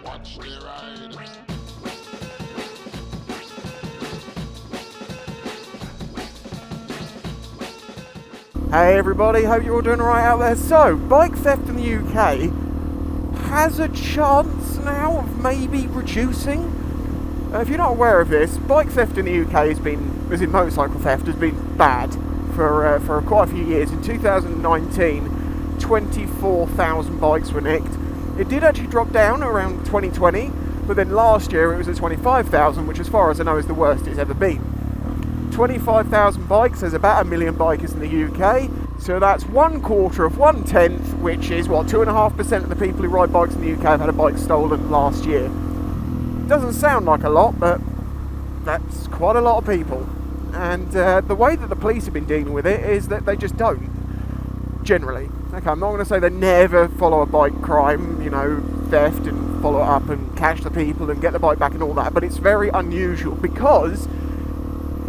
Watch the ride. Hey everybody, hope you're all doing alright out there. So, bike theft in the UK has a chance now of maybe reducing. If you're not aware of this, bike theft in the UK as in motorcycle theft, has been bad for quite a few years. In 2019, 24,000 bikes were nicked. It did actually drop down around 2020, but then last year it was at 25,000, which as far as I know is the worst it's ever been. 25,000 bikes, there's about 1 million bikers in the UK, so that's 1/4 of 1/10, which is 2.5% of the people who ride bikes in the UK have had a bike stolen last year. Doesn't sound like a lot, but that's quite a lot of people. And the way that the police have been dealing with it is that they just don't, generally. Okay, I'm not going to say they never follow a bike crime, theft, and follow it up and catch the people and get the bike back and all that, but it's very unusual because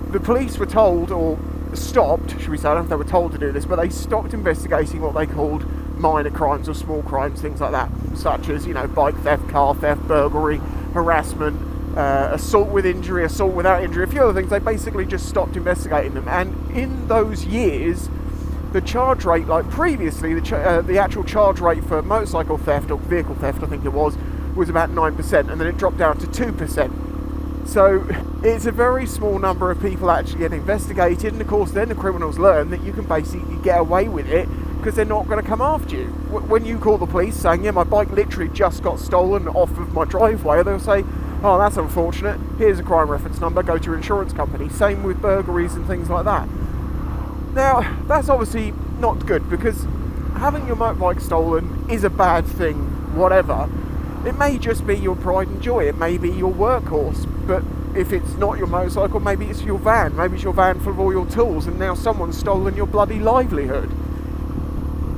the police were told, or stopped, should we say, I don't know if they were told to do this, but they stopped investigating what they called minor crimes or small crimes, things like that, such as, bike theft, car theft, burglary, harassment, assault with injury, assault without injury, a few other things. They basically just stopped investigating them. And in those years, the charge rate, like previously, the actual charge rate for motorcycle theft, or vehicle theft I think it was about 9%, and then it dropped down to 2%. So it's a very small number of people actually get investigated, and of course then the criminals learn that you can basically get away with it because they're not going to come after you. When you call the police saying, my bike literally just got stolen off of my driveway, they'll say, oh, that's unfortunate, here's a crime reference number, go to your insurance company. Same with burglaries and things like that. Now, that's obviously not good, because having your motorbike stolen is a bad thing, whatever. It may just be your pride and joy, it may be your workhorse, but if it's not your motorcycle, maybe it's your van, full of all your tools, and now someone's stolen your bloody livelihood.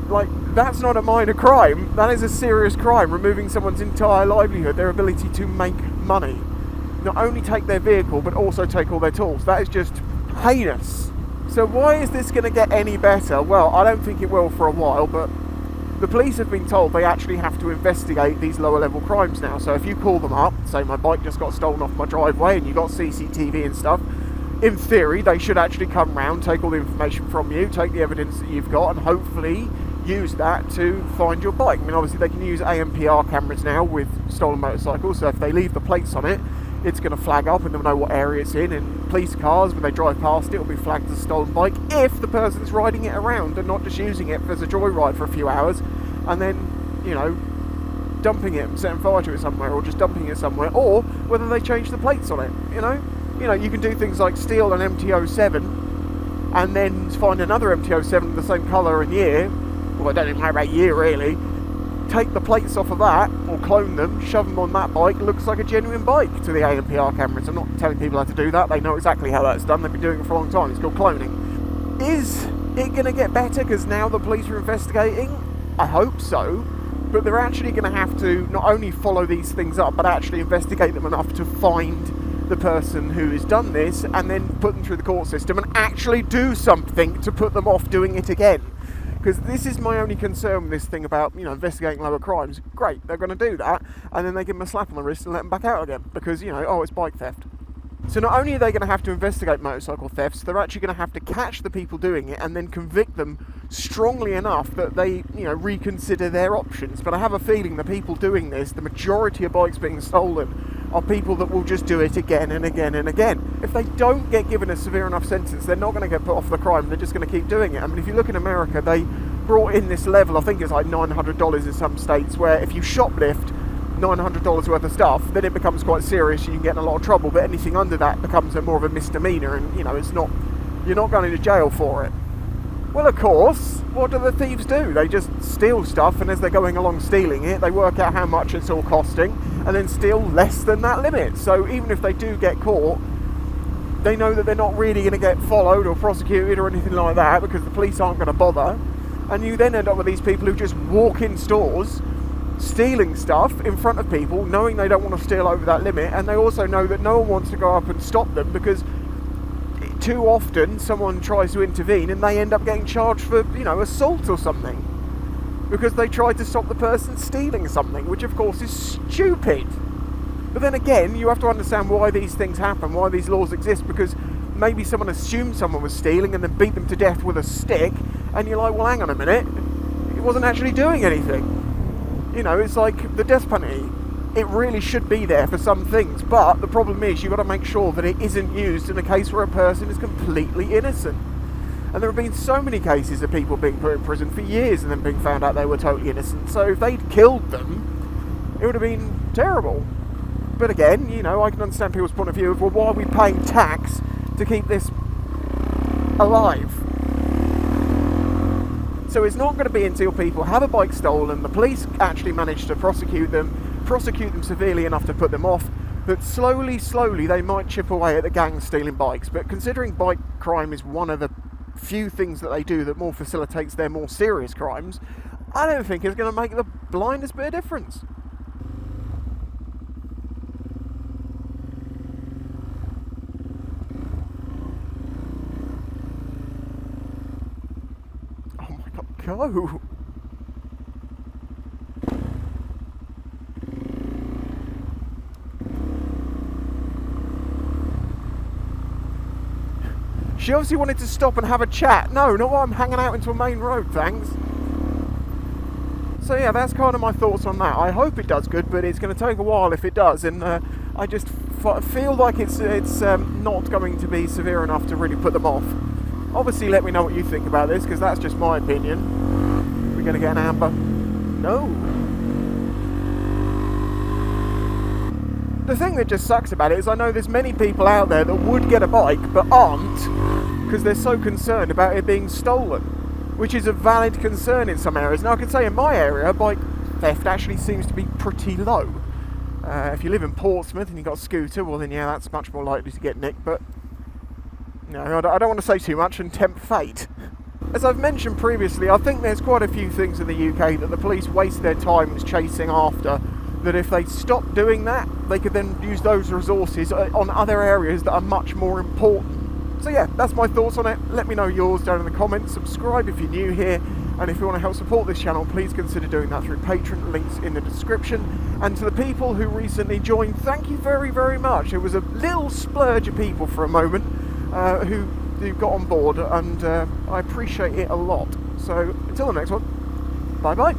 Like, that's not a minor crime, that is a serious crime, removing someone's entire livelihood, their ability to make money. Not only take their vehicle, but also take all their tools. That is just heinous. So why is this going to get any better? Well, I don't think it will for a while, but the police have been told they actually have to investigate these lower level crimes now. So if you call them up, say my bike just got stolen off my driveway and you got CCTV and stuff, in theory they should actually come round, take all the information from you, take the evidence that you've got, and hopefully use that to find your bike. I mean, obviously they can use ANPR cameras now with stolen motorcycles, so if they leave the plates on it, it's going to flag up and they'll know what area it's in. And police cars, when they drive past it, will be flagged as a stolen bike if the person's riding it around and not just using it as a joyride for a few hours and then, dumping it and setting fire to it somewhere, or just dumping it somewhere, or whether they change the plates on it. You can do things like steal an MT-07 and then find another MT-07 of the same colour and year. Well, I don't even know about year really. Take the plates off of that, or clone them, shove them on that bike, looks like a genuine bike to the ANPR cameras. I'm not telling people how to do that, they know exactly how that's done, they've been doing it for a long time, it's called cloning. Is it going to get better because now the police are investigating? I hope so, but they're actually going to have to not only follow these things up, but actually investigate them enough to find the person who has done this, and then put them through the court system and actually do something to put them off doing it again. Because this is my only concern with this thing about, investigating lower crimes. Great, they're going to do that, and then they give them a slap on the wrist and let them back out again. Because, it's bike theft. So not only are they going to have to investigate motorcycle thefts, they're actually going to have to catch the people doing it and then convict them strongly enough that they, reconsider their options. But I have a feeling the people doing this, the majority of bikes being stolen, are people that will just do it again and again and again. If they don't get given a severe enough sentence, they're not going to get put off the crime, they're just going to keep doing it. I mean, if you look in America, they brought in this level, I think it's like $900 in some states, where if you shoplift $900 worth of stuff, then it becomes quite serious, you can get in a lot of trouble, but anything under that becomes more of a misdemeanor, and you're not going to jail for it. Well, of course, what do the thieves do? They just steal stuff, and as they're going along stealing it, they work out how much it's all costing, and then steal less than that limit. So even if they do get caught, they know that they're not really going to get followed or prosecuted or anything like that, because the police aren't going to bother. And you then end up with these people who just walk in stores, stealing stuff in front of people, knowing they don't want to steal over that limit, and they also know that no one wants to go up and stop them, because too often someone tries to intervene and they end up getting charged for, assault or something. because they tried to stop the person stealing something, which of course is stupid. But then again, you have to understand why these things happen, why these laws exist, because maybe someone assumed someone was stealing and then beat them to death with a stick, and you're like, well, hang on a minute, it wasn't actually doing anything. You know, it's like the death penalty. It really should be there for some things, but the problem is you've got to make sure that it isn't used in a case where a person is completely innocent. And there have been so many cases of people being put in prison for years and then being found out they were totally innocent. So if they'd killed them, it would have been terrible. But again, you know, I can understand people's point of view of, well, why are we paying tax to keep this alive? So it's not going to be until people have a bike stolen, the police actually manage to prosecute them severely enough to put them off, that slowly they might chip away at the gangs stealing bikes. But considering bike crime is one of the few things that they do that more facilitates their more serious crimes, I don't think it's going to make the blindest bit of difference. Oh my god, go! She obviously wanted to stop and have a chat. No, not while I'm hanging out into a main road, thanks. So yeah, that's kind of my thoughts on that. I hope it does good, but it's going to take a while if it does, and I just feel like it's not going to be severe enough to really put them off. Obviously, let me know what you think about this, because that's just my opinion. We're going to get an amber. No. The thing that just sucks about it is I know there's many people out there that would get a bike but aren't because they're so concerned about it being stolen, which is a valid concern in some areas. Now I can say in my area, bike theft actually seems to be pretty low. If you live in Portsmouth and you've got a scooter, well then yeah, that's much more likely to get nicked, but no, I don't want to say too much and tempt fate. As I've mentioned previously, I think there's quite a few things in the UK that the police waste their time chasing after, that if they stopped doing that, they could then use those resources on other areas that are much more important. So yeah, that's my thoughts on it. Let me know yours down in the comments. Subscribe if you're new here, and if you want to help support this channel, please consider doing that through Patreon, links in the description. And to the people who recently joined, thank you very, very much. It was a little splurge of people for a moment who got on board, and I appreciate it a lot. So until the next one, bye bye.